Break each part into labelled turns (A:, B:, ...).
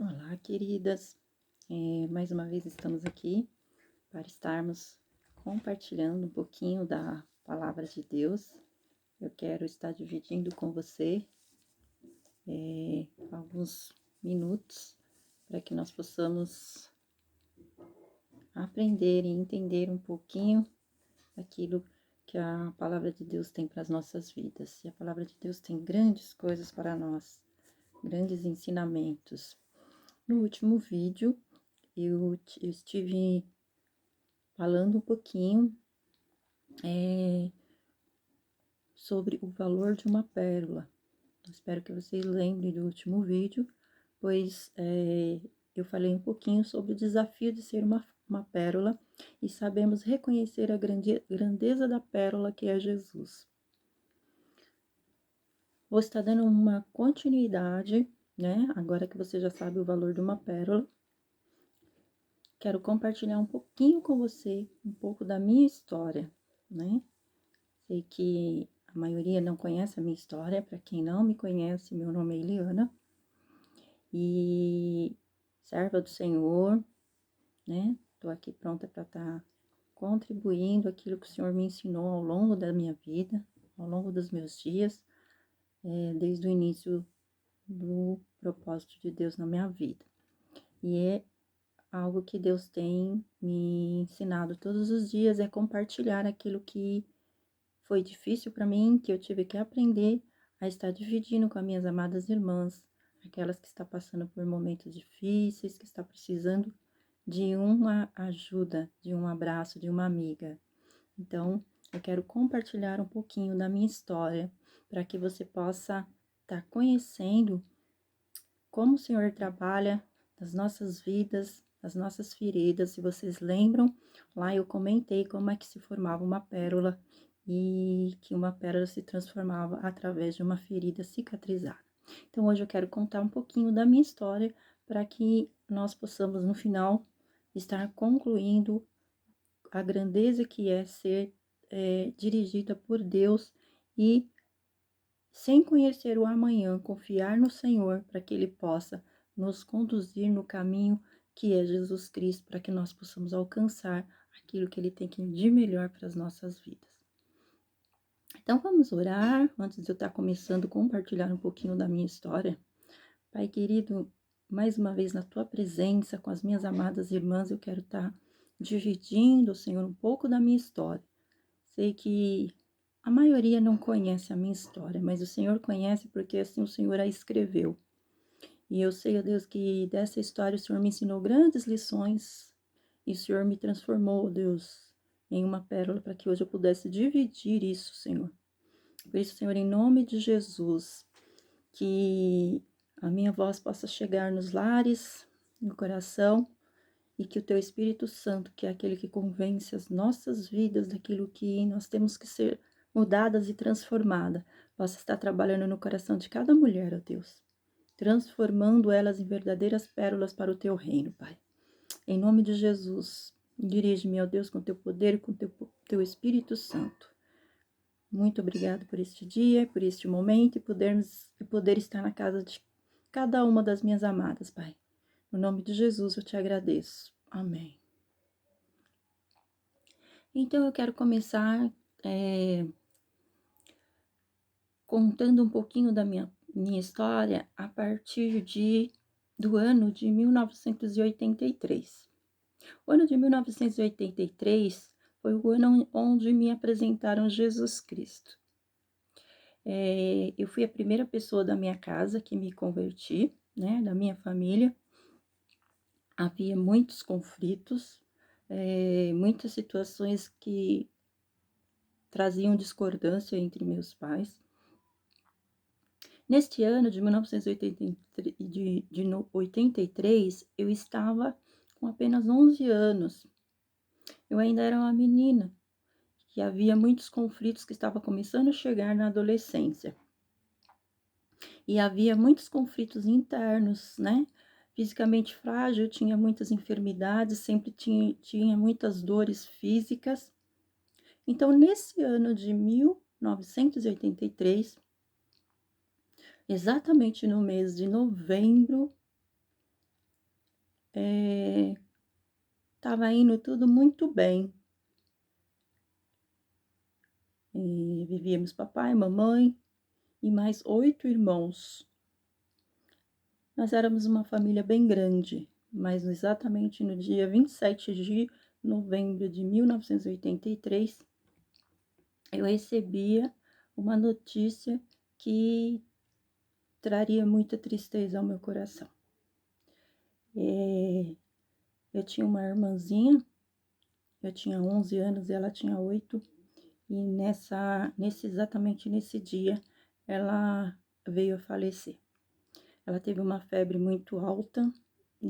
A: Olá, queridas. Mais uma vez estamos aqui para estarmos compartilhando um pouquinho da palavra de Deus. Eu quero estar dividindo com você alguns minutos para que nós possamos aprender e entender um pouquinho daquilo que a palavra de Deus tem para as nossas vidas. E a palavra de Deus tem grandes coisas para nós, grandes ensinamentos. No último vídeo, eu estive falando um pouquinho sobre o valor de uma pérola. Espero que vocês lembrem do último vídeo, pois eu falei um pouquinho sobre o desafio de ser uma pérola e sabemos reconhecer a grandeza da pérola que é Jesus. Vou estar dando uma continuidade, né? Agora que você já sabe o valor de uma pérola, quero compartilhar um pouquinho com você, um pouco da minha história, né? Sei que a maioria não conhece a minha história. Para quem não me conhece, meu nome é Eliana e serva do Senhor, né? Tô aqui pronta para estar contribuindo aquilo que o Senhor me ensinou ao longo da minha vida, ao longo dos meus dias, desde o início do propósito de Deus na minha vida. E é algo que Deus tem me ensinado todos os dias, é compartilhar aquilo que foi difícil para mim, que eu tive que aprender a estar dividindo com as minhas amadas irmãs, aquelas que estão passando por momentos difíceis, que estão precisando de uma ajuda, de um abraço, de uma amiga. Então, eu quero compartilhar um pouquinho da minha história, para que você possa estar conhecendo como o Senhor trabalha nas nossas vidas, nas nossas feridas. Se vocês lembram, lá eu comentei como é que se formava uma pérola e que uma pérola se transformava através de uma ferida cicatrizada. Então, hoje eu quero contar um pouquinho da minha história para que nós possamos, no final, estar concluindo a grandeza que é ser dirigida por Deus e, sem conhecer o amanhã, confiar no Senhor para que Ele possa nos conduzir no caminho que é Jesus Cristo, para que nós possamos alcançar aquilo que Ele tem de melhor para as nossas vidas. Então, vamos orar, antes de eu estar começando a compartilhar um pouquinho da minha história. Pai querido, mais uma vez na Tua presença, com as minhas amadas irmãs, eu quero estar dividindo, Senhor, um pouco da minha história. Sei que a maioria não conhece a minha história, mas o Senhor conhece porque assim o Senhor a escreveu. E eu sei, ó Deus, que dessa história o Senhor me ensinou grandes lições e o Senhor me transformou, ó Deus, em uma pérola para que hoje eu pudesse dividir isso, Senhor. Por isso, Senhor, em nome de Jesus, que a minha voz possa chegar nos lares, no coração, e que o Teu Espírito Santo, que é aquele que convence as nossas vidas daquilo que nós temos que ser mudadas e transformadas, possa estar trabalhando no coração de cada mulher, ó Deus, transformando elas em verdadeiras pérolas para o Teu reino, Pai. Em nome de Jesus, dirige-me, ó Deus, com Teu poder e com Teu Espírito Santo. Muito obrigada por este dia, por este momento e poder estar na casa de cada uma das minhas amadas, Pai. No nome de Jesus eu te agradeço. Amém. Então, eu quero começar contando um pouquinho da minha história a partir do ano de 1983. O ano de 1983 foi o ano onde me apresentaram Jesus Cristo. Eu fui a primeira pessoa da minha casa que me converti, né, da minha família. Havia muitos conflitos, muitas situações que traziam discordância entre meus pais. Neste ano de 1983, eu estava com apenas 11 anos. Eu ainda era uma menina, e havia muitos conflitos que estavam começando a chegar na adolescência. E havia muitos conflitos internos, né? Fisicamente frágil, eu tinha muitas enfermidades, sempre tinha muitas dores físicas. Então, nesse ano de 1983, exatamente no mês de novembro, estava indo tudo muito bem. E vivíamos papai, mamãe e mais 8 irmãos. Nós éramos uma família bem grande, mas exatamente no dia 27 de novembro de 1983, eu recebia uma notícia que traria muita tristeza ao meu coração. Eu tinha uma irmãzinha, eu tinha 11 anos e ela tinha 8, e exatamente nesse dia, ela veio a falecer. Ela teve uma febre muito alta,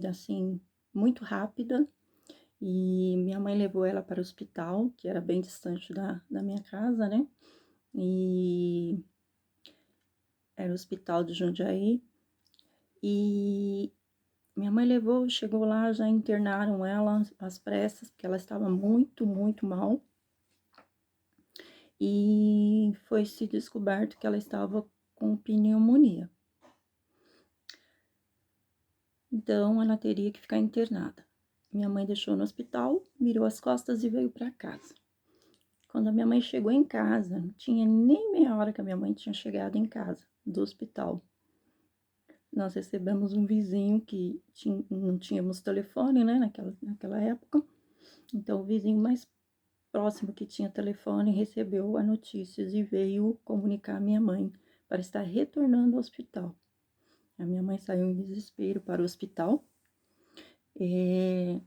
A: assim, muito rápida, e minha mãe levou ela para o hospital, que era bem distante da minha casa, né? E era o hospital de Jundiaí. E minha mãe levou, chegou lá, já internaram ela às pressas, porque ela estava muito, muito mal. E foi se descoberto que ela estava com pneumonia. Então, ela teria que ficar internada. Minha mãe deixou no hospital, virou as costas e veio para casa. Quando a minha mãe chegou em casa, não tinha nem meia hora que a minha mãe tinha chegado em casa do hospital. Nós recebemos um vizinho que não tínhamos telefone, né, naquela época. Então, o vizinho mais próximo que tinha telefone recebeu a notícia e veio comunicar à minha mãe para estar retornando ao hospital. A minha mãe saiu em desespero para o hospital. E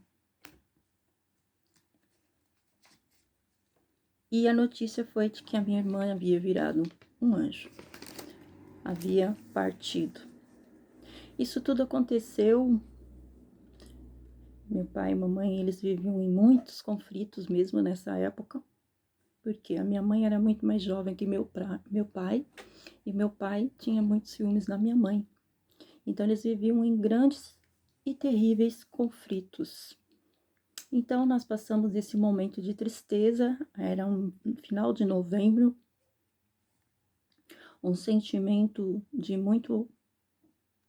A: a notícia foi de que a minha irmã havia virado um anjo, havia partido. Isso tudo aconteceu. Meu pai e mamãe, eles viviam em muitos conflitos mesmo nessa época, porque a minha mãe era muito mais jovem que meu pai, e meu pai tinha muitos ciúmes da minha mãe. Então, eles viviam em grandes e terríveis conflitos. Então, nós passamos esse momento de tristeza, era um final de novembro, um sentimento de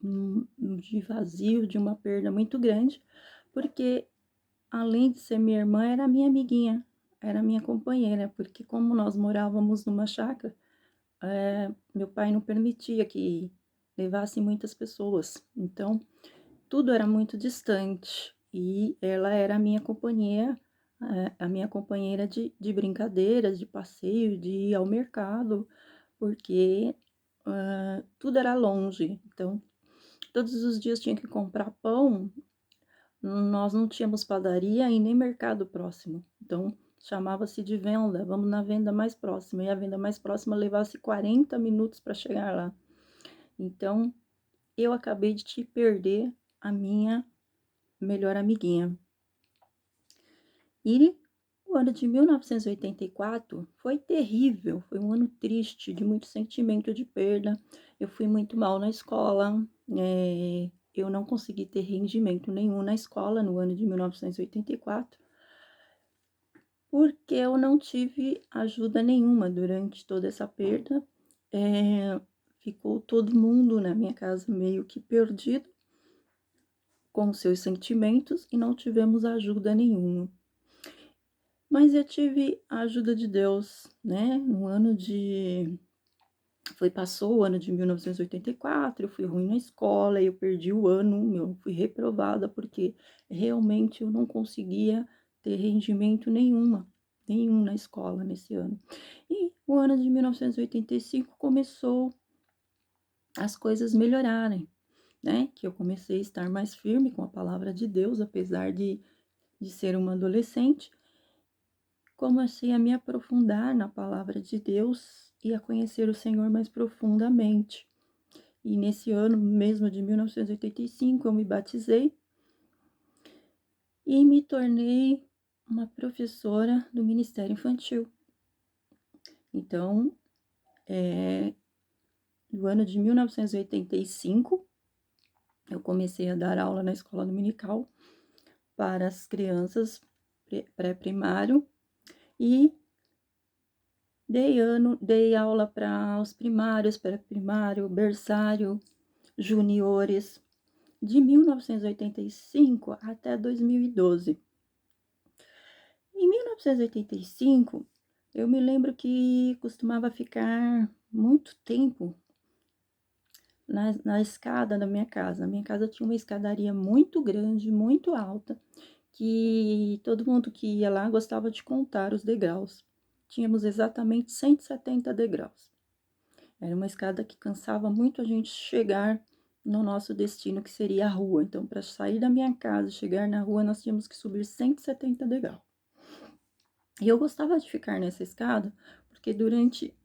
A: de vazio, de uma perda muito grande, porque além de ser minha irmã, era minha amiguinha, era minha companheira, porque como nós morávamos numa chácara, meu pai não permitia que levasse muitas pessoas, então tudo era muito distante, e ela era a minha companhia, a minha companheira de brincadeiras, de passeio, de ir ao mercado, porque tudo era longe, então todos os dias tinha que comprar pão. Nós não tínhamos padaria e nem mercado próximo, então chamava-se de venda, vamos na venda mais próxima, e a venda mais próxima levasse 40 minutos para chegar lá. Então, eu acabei de te perder a minha melhor amiguinha. E o ano de 1984 foi terrível, foi um ano triste, de muito sentimento de perda. Eu fui muito mal na escola, eu não consegui ter rendimento nenhum na escola no ano de 1984, porque eu não tive ajuda nenhuma durante toda essa perda. Ficou todo mundo na minha casa meio que perdido com seus sentimentos e não tivemos ajuda nenhuma. Mas eu tive a ajuda de Deus, né? Passou o ano de 1984, eu fui ruim na escola, eu perdi o ano, eu fui reprovada porque realmente eu não conseguia ter rendimento nenhum na escola nesse ano. E o ano de 1985 começou as coisas melhorarem, né? Que eu comecei a estar mais firme com a palavra de Deus, apesar de ser uma adolescente. Comecei a me aprofundar na palavra de Deus e a conhecer o Senhor mais profundamente. E nesse ano mesmo de 1985, eu me batizei e me tornei uma professora do Ministério Infantil. Então, no ano de 1985, eu comecei a dar aula na escola dominical para as crianças pré-primário e dei aula para os primários, pré-primário, berçário, juniores. de 1985 até 2012. Em 1985, eu me lembro que costumava ficar muito tempo na escada da minha casa. A minha casa tinha uma escadaria muito grande, muito alta, que todo mundo que ia lá gostava de contar os degraus. Tínhamos exatamente 170 degraus. Era uma escada que cansava muito a gente chegar no nosso destino, que seria a rua. Então, para sair da minha casa e chegar na rua, nós tínhamos que subir 170 degraus. E eu gostava de ficar nessa escada, porque durante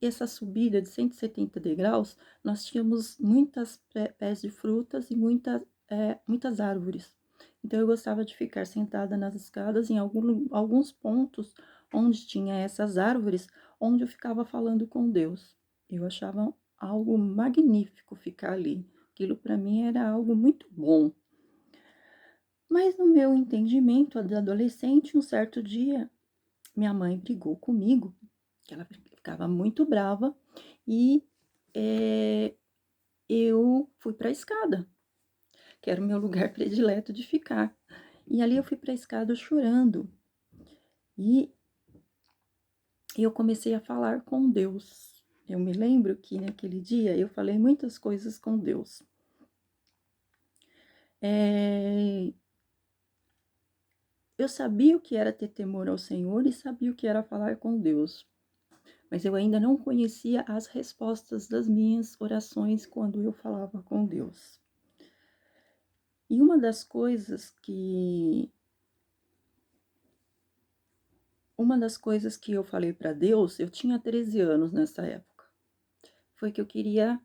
A: essa subida de 170 degraus, nós tínhamos muitas pés de frutas e muitas árvores. Então, eu gostava de ficar sentada nas escadas em alguns pontos onde tinha essas árvores, onde eu ficava falando com Deus. Eu achava algo magnífico ficar ali. Aquilo para mim era algo muito bom. Mas no meu entendimento de adolescente, um certo dia, minha mãe brigou comigo, que ela ficava muito brava, e eu fui para a escada, que era o meu lugar predileto de ficar. E ali eu fui para a escada chorando. E eu comecei a falar com Deus. Eu me lembro que naquele dia eu falei muitas coisas com Deus. Eu sabia o que era ter temor ao Senhor e sabia o que era falar com Deus. Mas eu ainda não conhecia as respostas das minhas orações quando eu falava com Deus. E uma das coisas que eu falei para Deus, eu tinha 13 anos nessa época, foi que eu queria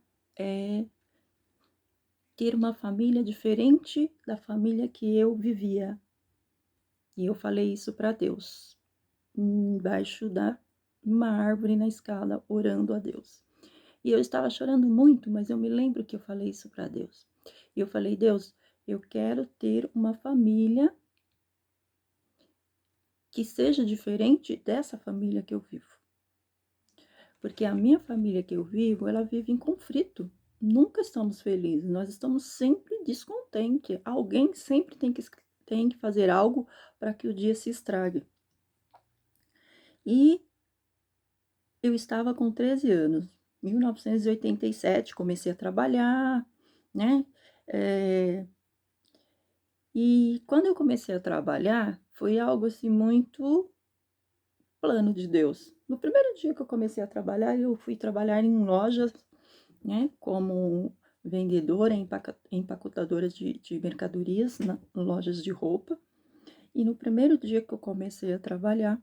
A: ter uma família diferente da família que eu vivia. E eu falei isso para Deus, embaixo de uma árvore na escada, orando a Deus. E eu estava chorando muito, mas eu me lembro que eu falei isso para Deus. E eu falei, Deus, eu quero ter uma família que seja diferente dessa família que eu vivo. Porque a minha família que eu vivo, ela vive em conflito. Nunca estamos felizes, nós estamos sempre descontentes. Alguém sempre tem que fazer algo para que o dia se estrague. E eu estava com 13 anos, 1987, comecei a trabalhar, né? E quando eu comecei a trabalhar, foi algo assim muito plano de Deus. No primeiro dia que eu comecei a trabalhar, eu fui trabalhar em lojas, né, como vendedora, empacotadora de mercadorias, lojas de roupa. E no primeiro dia que eu comecei a trabalhar,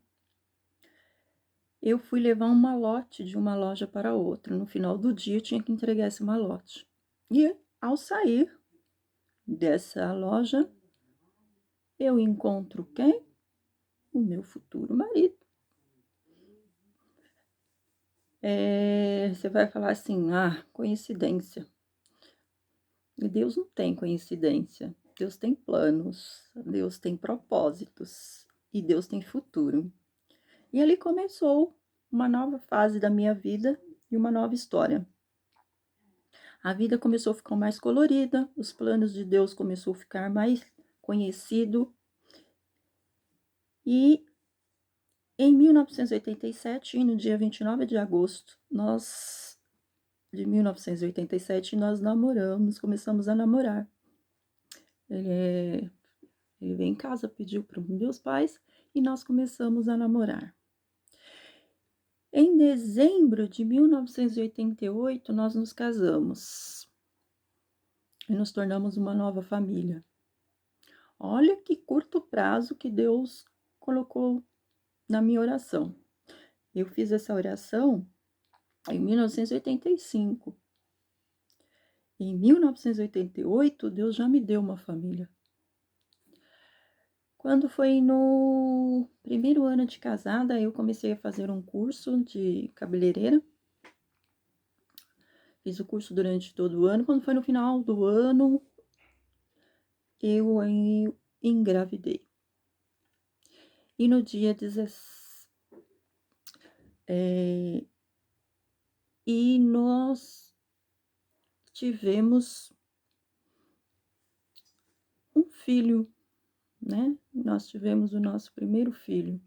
A: eu fui levar um malote de uma loja para outra. No final do dia, eu tinha que entregar esse malote. E ao sair dessa loja, eu encontro quem? O meu futuro marido. Você vai falar assim, coincidência. E Deus não tem coincidência. Deus tem planos, Deus tem propósitos e Deus tem futuro. E ali começou uma nova fase da minha vida e uma nova história. A vida começou a ficar mais colorida, os planos de Deus começou a ficar mais conhecido. E em 1987, no dia 29 de agosto, de 1987, nós namoramos, começamos a namorar. Ele veio em casa, pediu para os meus pais e nós começamos a namorar. Em dezembro de 1988, nós nos casamos e nos tornamos uma nova família. Olha que curto prazo que Deus colocou na minha oração. Eu fiz essa oração em 1985. Em 1988, Deus já me deu uma família. Quando foi no primeiro ano de casada, eu comecei a fazer um curso de cabeleireira. Fiz o curso durante todo o ano. Quando foi no final do ano, eu engravidei. E no dia 16... E nós tivemos filho, né? Nós tivemos o nosso primeiro filho.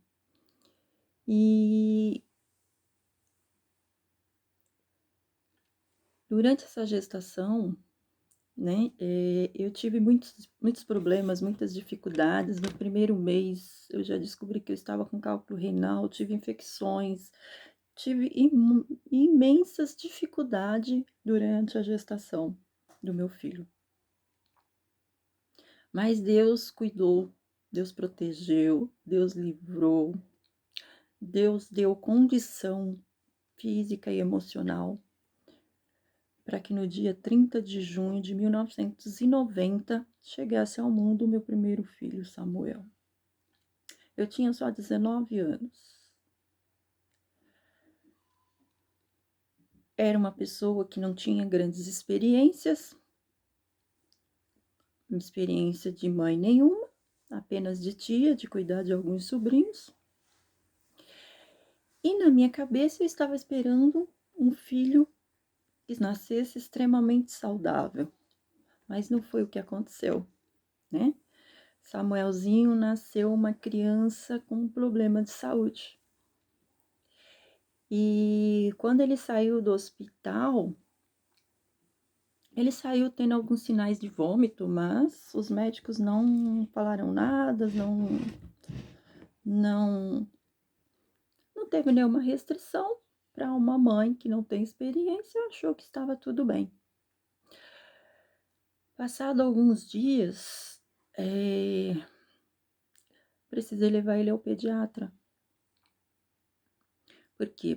A: E durante essa gestação, né, eu tive muitos problemas, muitas dificuldades. No primeiro mês, eu já descobri que eu estava com cálculo renal, tive infecções, tive imensas dificuldades durante a gestação do meu filho. Mas Deus cuidou, Deus protegeu, Deus livrou, Deus deu condição física e emocional para que no dia 30 de junho de 1990 chegasse ao mundo o meu primeiro filho, Samuel. Eu tinha só 19 anos. Era uma pessoa que não tinha grandes experiência de mãe nenhuma, apenas de tia, de cuidar de alguns sobrinhos. E na minha cabeça eu estava esperando um filho que nascesse extremamente saudável, mas não foi o que aconteceu, né? Samuelzinho nasceu uma criança com um problema de saúde. E quando ele saiu do hospital, ele saiu tendo alguns sinais de vômito, mas os médicos não falaram nada, não teve nenhuma restrição. Para uma mãe que não tem experiência, achou que estava tudo bem. Passado alguns dias, precisei levar ele ao pediatra, porque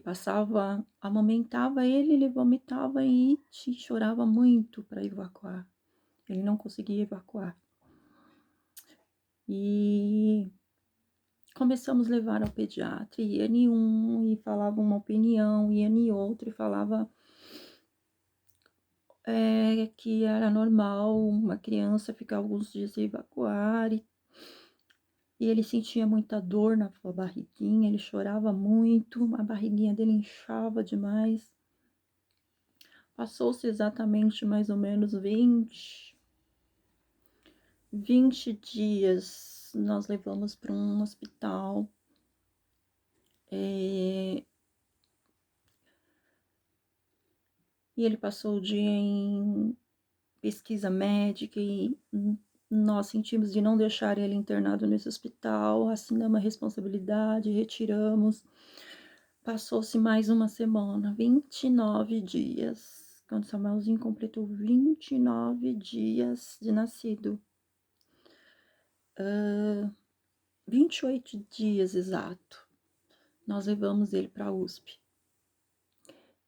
A: amamentava ele vomitava e chorava muito para evacuar. Ele não conseguia evacuar. E começamos a levar ao pediatra, ia em um e falava uma opinião, ia em outro e falava que era normal uma criança ficar alguns dias sem evacuar, e ele sentia muita dor na sua barriguinha, ele chorava muito, a barriguinha dele inchava demais. Passou-se exatamente mais ou menos 20 dias, nós levamos para um hospital. E ele passou o dia em pesquisa médica e nós sentimos de não deixar ele internado nesse hospital, assinamos a responsabilidade, retiramos. Passou-se mais uma semana, 29 dias, quando Samuelzinho completou 29 dias de nascido. 28 dias exato, nós levamos ele para a USP.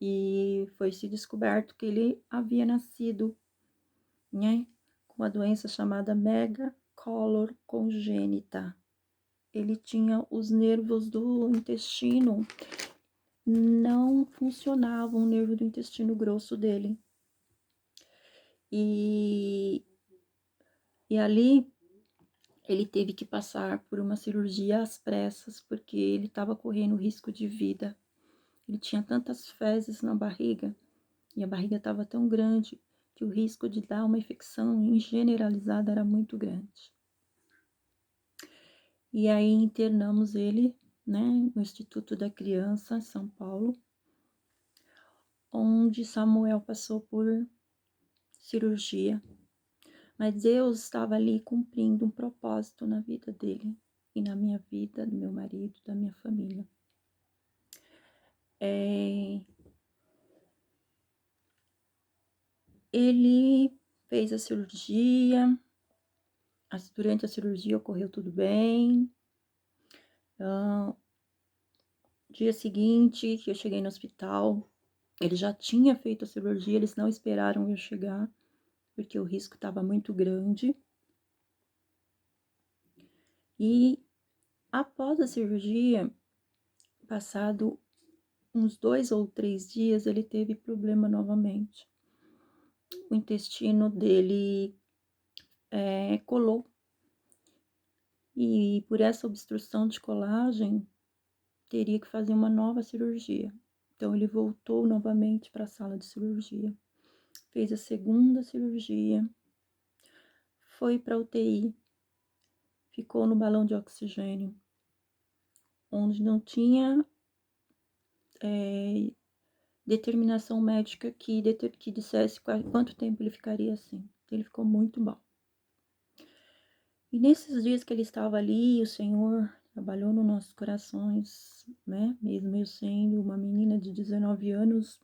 A: E foi-se descoberto que ele havia nascido, né, com uma doença chamada megacolor congênita. Ele tinha os nervos do intestino, não funcionava o nervo do intestino grosso dele. E ali ele teve que passar por uma cirurgia às pressas, porque ele estava correndo risco de vida. Ele tinha tantas fezes na barriga, e a barriga estava tão grande, que o risco de dar uma infecção generalizada era muito grande. E aí internamos ele, né, no Instituto da Criança, em São Paulo, onde Samuel passou por cirurgia. Mas Deus estava ali cumprindo um propósito na vida dele e na minha vida, do meu marido, da minha família. Ele fez a cirurgia, durante a cirurgia ocorreu tudo bem. Dia seguinte que eu cheguei no hospital, ele já tinha feito a cirurgia, eles não esperaram eu chegar, porque o risco estava muito grande. E após a cirurgia, passado uns 2 ou 3 dias, ele teve problema novamente. O intestino dele colou. E por essa obstrução de colagem, teria que fazer uma nova cirurgia. Então, ele voltou novamente para a sala de cirurgia. Fez a segunda cirurgia. foi para UTI, ficou no balão de oxigênio, onde não tinha determinação médica que dissesse quanto tempo ele ficaria assim. Ele ficou muito mal. E nesses dias que ele estava ali, o Senhor trabalhou nos nossos corações, né? Mesmo eu sendo uma menina de 19 anos,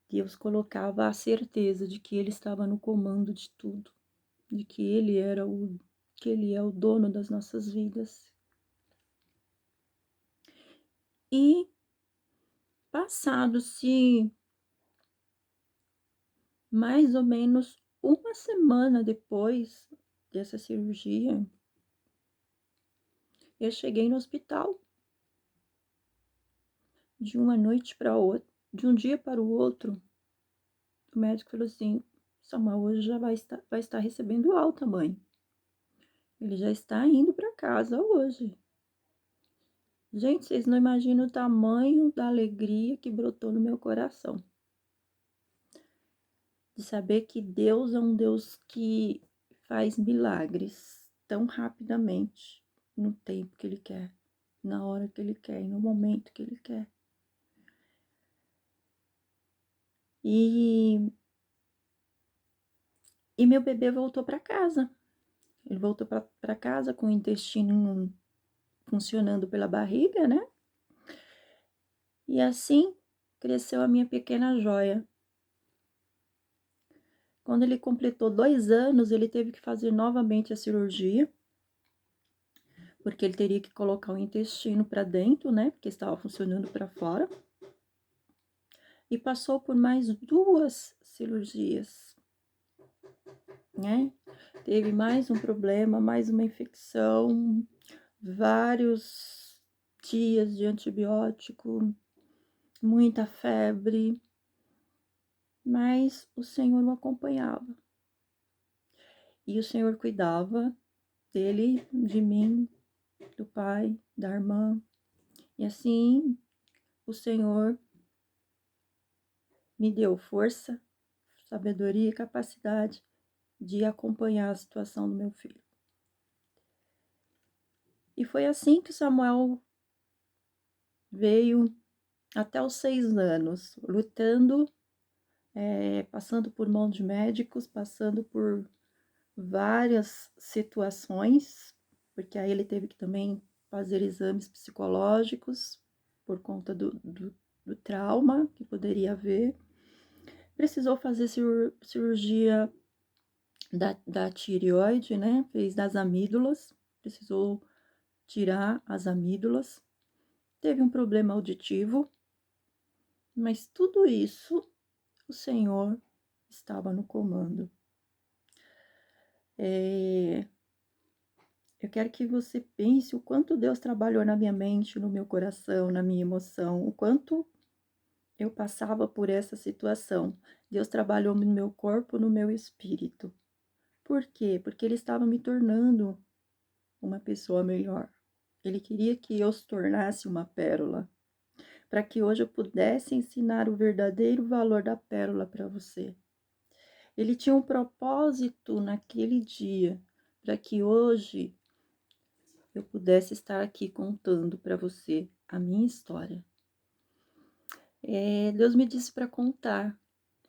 A: Deus colocava a certeza de que Ele estava no comando de tudo, de que Ele é o dono das nossas vidas. E passado-se mais ou menos uma semana depois dessa cirurgia, eu cheguei no hospital de uma noite para outra, de um dia para o outro. O médico falou assim: Samuel hoje já vai estar recebendo alta, mãe. Ele já está indo para casa hoje. Gente, vocês não imaginam o tamanho da alegria que brotou no meu coração. De saber que Deus é um Deus que faz milagres tão rapidamente, no tempo que Ele quer, na hora que Ele quer e no momento que Ele quer. E meu bebê voltou para casa. Ele voltou para casa com o intestino funcionando pela barriga, né? E assim cresceu a minha pequena joia. Quando ele completou 2 anos, ele teve que fazer novamente a cirurgia, porque ele teria que colocar o intestino para dentro, né? Porque estava funcionando para fora. E passou por mais 2 cirurgias, né? Teve mais um problema, mais uma infecção, vários dias de antibiótico, muita febre, mas o Senhor o acompanhava. E o Senhor cuidava dele, de mim, do pai, da irmã. E assim, o Senhor me deu força, sabedoria e capacidade de acompanhar a situação do meu filho. E foi assim que Samuel veio até os 6 anos, lutando, passando por mão de médicos, passando por várias situações, porque aí ele teve que também fazer exames psicológicos por conta do trauma que poderia haver. Precisou fazer cirurgia da tireoide, né? Fez das amígdalas, precisou tirar as amígdalas. Teve um problema auditivo, mas tudo isso o Senhor estava no comando. Eu quero que você pense o quanto Deus trabalhou na minha mente, no meu coração, na minha emoção, o quanto eu passava por essa situação. Deus trabalhou no meu corpo, no meu espírito. Por quê? Porque Ele estava me tornando uma pessoa melhor. Ele queria que eu se tornasse uma pérola, para que hoje eu pudesse ensinar o verdadeiro valor da pérola para você. Ele tinha um propósito naquele dia, para que hoje eu pudesse estar aqui contando para você a minha história. Deus me disse para contar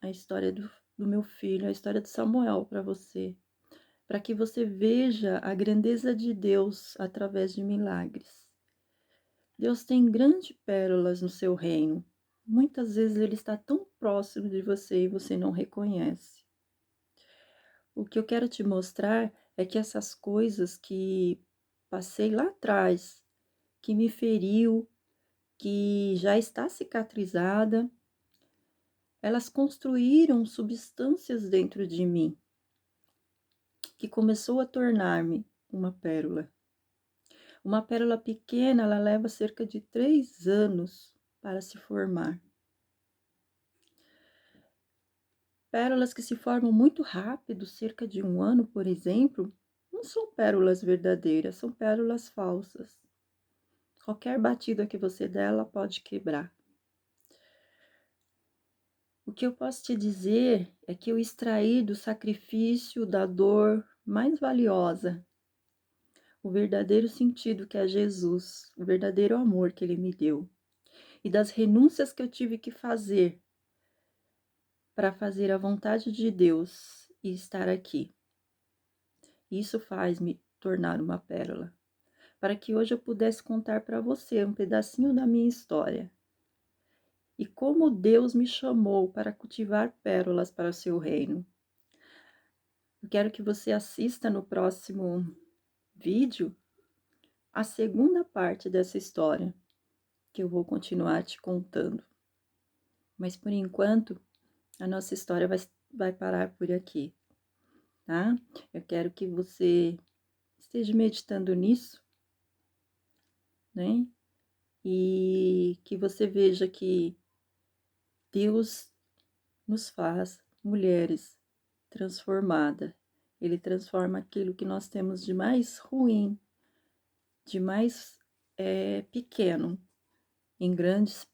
A: a história do meu filho, a história de Samuel para você, para que você veja a grandeza de Deus através de milagres. Deus tem grandes pérolas no seu reino. Muitas vezes Ele está tão próximo de você e você não reconhece. O que eu quero te mostrar é que essas coisas que passei lá atrás, que me feriu, que já está cicatrizada, elas construíram substâncias dentro de mim, que começou a tornar-me uma pérola. Uma pérola pequena, ela leva cerca de 3 anos para se formar. Pérolas que se formam muito rápido, cerca de 1 ano, por exemplo, não são pérolas verdadeiras, são pérolas falsas. Qualquer batida que você der, ela pode quebrar. O que eu posso te dizer é que eu extraí do sacrifício da dor mais valiosa o verdadeiro sentido que é Jesus, o verdadeiro amor que Ele me deu, e das renúncias que eu tive que fazer para fazer a vontade de Deus e estar aqui. Isso faz me tornar uma pérola, para que hoje eu pudesse contar para você um pedacinho da minha história e como Deus me chamou para cultivar pérolas para o seu reino. Eu quero que você assista no próximo vídeo a segunda parte dessa história, que eu vou continuar te contando. Mas por enquanto, a nossa história vai parar por aqui, tá? Eu quero que você esteja meditando nisso, né? E que você veja que Deus nos faz mulheres transformadas. Ele transforma aquilo que nós temos de mais ruim, de mais pequeno, em grandes.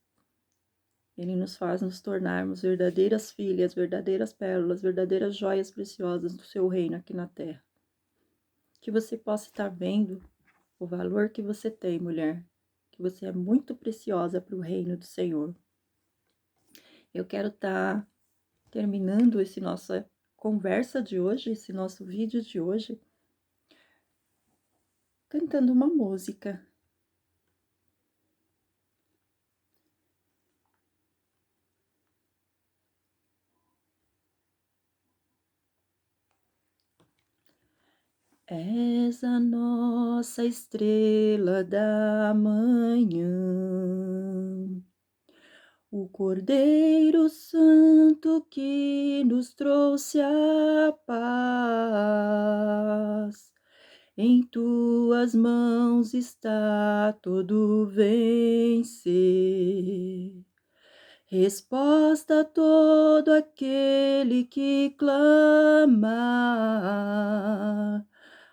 A: Ele nos faz nos tornarmos verdadeiras filhas, verdadeiras pérolas, verdadeiras joias preciosas do seu reino aqui na terra. Que você possa estar vendo o valor que você tem, mulher, que você é muito preciosa para o reino do Senhor. Eu quero estar terminando esse nossa conversa de hoje, esse nosso vídeo de hoje, cantando uma música. És a nossa estrela da manhã, o Cordeiro Santo que nos trouxe a paz. Em tuas mãos está todo vencer. Resposta a todo aquele que clama.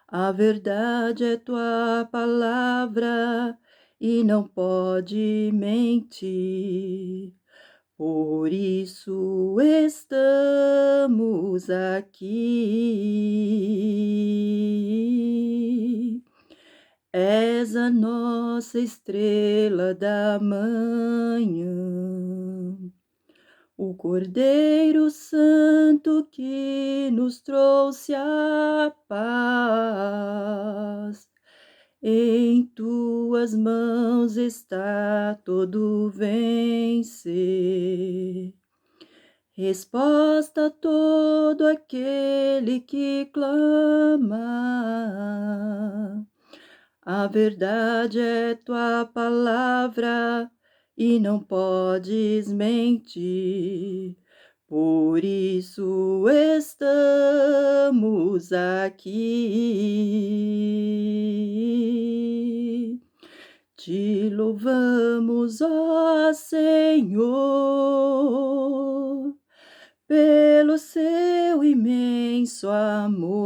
A: A verdade é tua palavra e não pode mentir. Por isso estamos aqui. És a nossa estrela da manhã, o Cordeiro Santo que nos trouxe a paz. Em tuas mãos está todo vencer. Resposta a todo aquele que clama. A verdade é tua palavra e não podes mentir. Por isso estamos aqui. Te louvamos, ó Senhor, pelo seu imenso amor.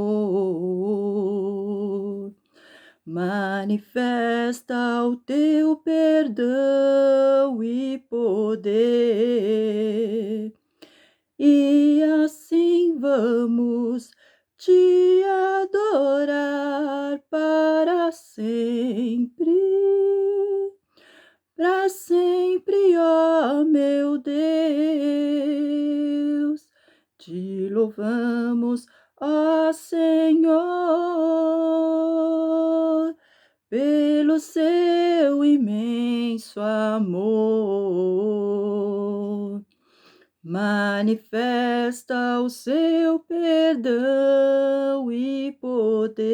A: Manifesta o teu perdão e poder, e assim vamos te adorar para sempre, ó meu Deus. Te louvamos, ó Senhor, pelo seu imenso amor. Manifesta o seu perdão e poder,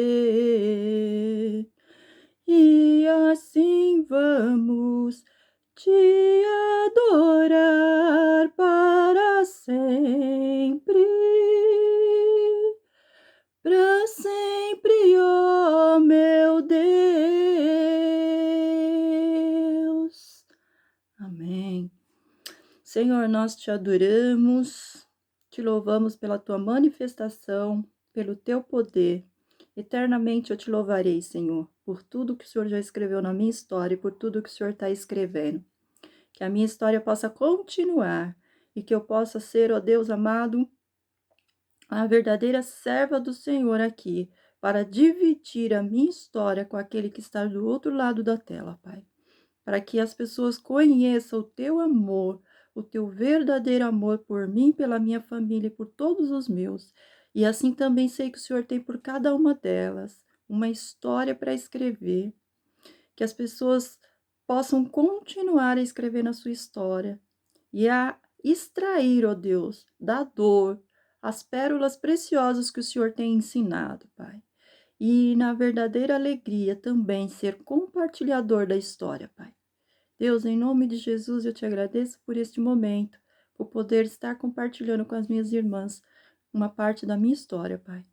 A: e assim vamos te adorar para sempre, ó meu Deus. Amém. Senhor, nós te adoramos, te louvamos pela tua manifestação, pelo teu poder. Eternamente eu te louvarei, Senhor, por tudo que o Senhor já escreveu na minha história e por tudo que o Senhor está escrevendo. Que a minha história possa continuar e que eu possa ser, ó Deus amado, a verdadeira serva do Senhor aqui, para dividir a minha história com aquele que está do outro lado da tela, Pai. Para que as pessoas conheçam o teu amor, o teu verdadeiro amor por mim, pela minha família e por todos os meus. E assim também sei que o Senhor tem por cada uma delas uma história para escrever, que as pessoas possam continuar a escrever na sua história e a extrair, ó Deus, da dor, as pérolas preciosas que o Senhor tem ensinado, Pai. E na verdadeira alegria também ser compartilhador da história, Pai. Deus, em nome de Jesus, eu te agradeço por este momento, por poder estar compartilhando com as minhas irmãs uma parte da minha história, Pai.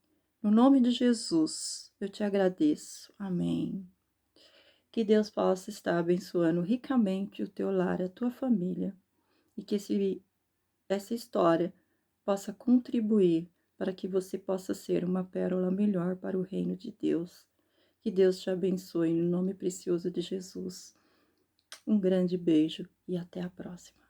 A: No nome de Jesus, eu te agradeço. Amém. Que Deus possa estar abençoando ricamente o teu lar, a tua família, e que essa história possa contribuir para que você possa ser uma pérola melhor para o reino de Deus. Que Deus te abençoe no nome precioso de Jesus. Um grande beijo e até a próxima.